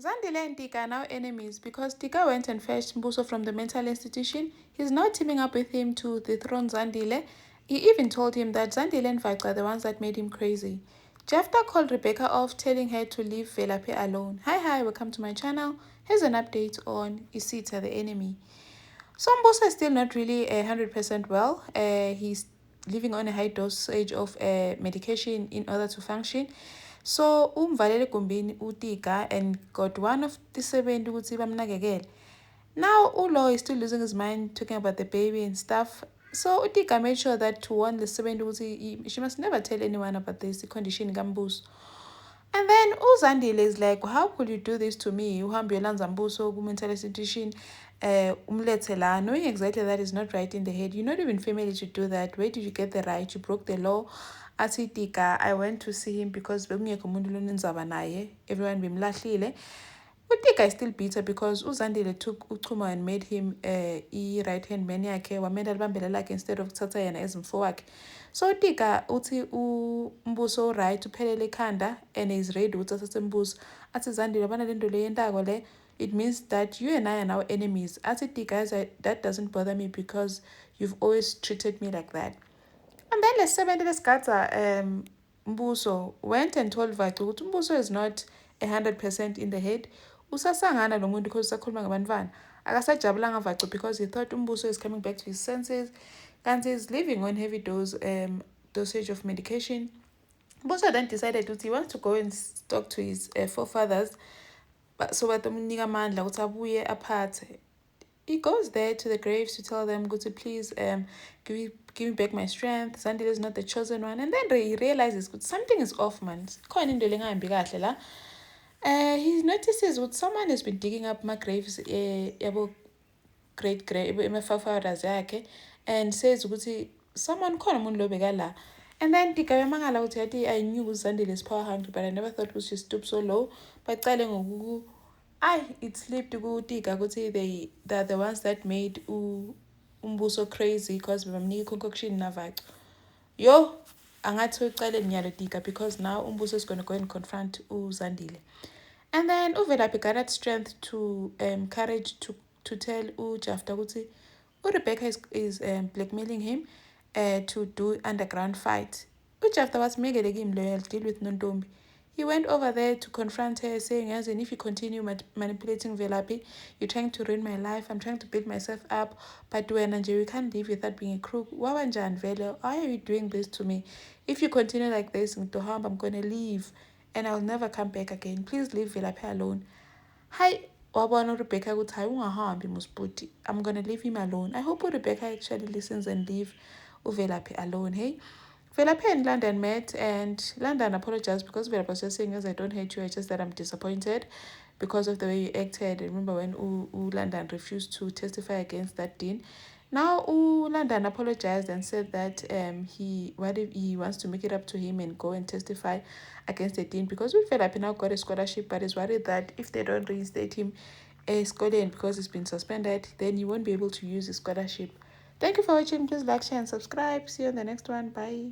Zandile and Tika are now enemies because Tika went and fetched Mbuso from the mental institution. He's now teaming up with him to dethrone Zandile. He even told him that Zandile and Vaxa are the ones that made him crazy. Jefta called Rebecca off, telling her to leave Velaphi alone. Hi, welcome to my channel. Here's an update on Isita, the enemy. So Mbuso is still not really 100% well. He's living on a high dosage of medication in order to function. So umvalele egumbini uTika and got one of the seven ukuthi bamnakekele. Now Ulo is still losing his mind talking about the baby and stuff. So uTika made sure that to warn the seven ukuthi she must never tell anyone about this condition Gambuso. And then Uzandile is like, how could you do this to me? Uhambe yolanza Mbuso ku-mental institution, umlethe la, knowing exactly that is not right in the head. You're not even family to do that. Where did you get the right? You broke the law. Athi Tika, I went to see him because bekungekho umuntu lonenzaba naye. Everyone bimlahlile. uTika is still bitter because Uzandile took Uchuma and made him right hand man yakhe, wamenda libambela lakhe instead of kuthatha yena as mfo wakhe. So uTika uthi uMbuso right uphelele ekhanda and is ready ukuthi athathe Mbuso. Athi Zandile yabona lento le yentako le, it means that you and I are now enemies. Athi Tika, that doesn't bother me because you've always treated me like that. And then the 70 Lescata Mbuso went and told Vaxa ukuthi Mbuso is not 100% in the head. Usasangana lo muntu because usakhuluma ngabantwana. Akasajabulanga Vaxa because he thought Mbuso is coming back to his senses. Kanti is living on heavy dosage of medication. Mbuso then decided that he wants to go and talk to his forefathers. So batamnika amandla ukuthi abuye aphathe. He goes there to the graves to tell them, go to please give me back my strength. Zandile is not the chosen one. And then he realizes something is off, man. He notices what someone has been digging up my graves, great grave, and says, someone call him. And then Tika I knew Zandile is power hungry, but I never thought it was just stoop so low. But telling it slipped to go Tika they're the ones that made Mbuso crazy because bamnika concoction na Vaxa. Yo, angathi ucale nyalo Tika because now Mbuso is going to go and confront Zandile. And then Velaphi got that strength to courage to tell Jefta ukuthi Rebecca is blackmailing him to do underground fight. Jefta was megeleke him loyal, deal with Nontombi. He went over there to confront her, saying, as in, if you continue manipulating Velaphi, you're trying to ruin my life. I'm trying to build myself up. But when we can't live without being a crook. Wawanjan Velo, why are you doing this to me? If you continue like this, I'm going to leave. And I'll never come back again. Please leave Velaphi alone. Hi, wabona Rebecca ukuthi hayi ungahambi musbuti. I'm going to leave him alone. I hope Rebecca actually listens and leave Velaphi alone, hey? Velaphi and London met, and London apologized because Velaphi was just saying, as I don't hate you, it's just that I'm disappointed because of the way you acted. Remember when London refused to testify against that dean? Now London apologized and said that he wants to make it up to him and go and testify against the dean because Velaphi now got a scholarship, but is worried that if they don't reinstate him a scholar because he's been suspended, then he won't be able to use his scholarship. Thank you for watching. Please like, share, and subscribe. See you on the next one. Bye.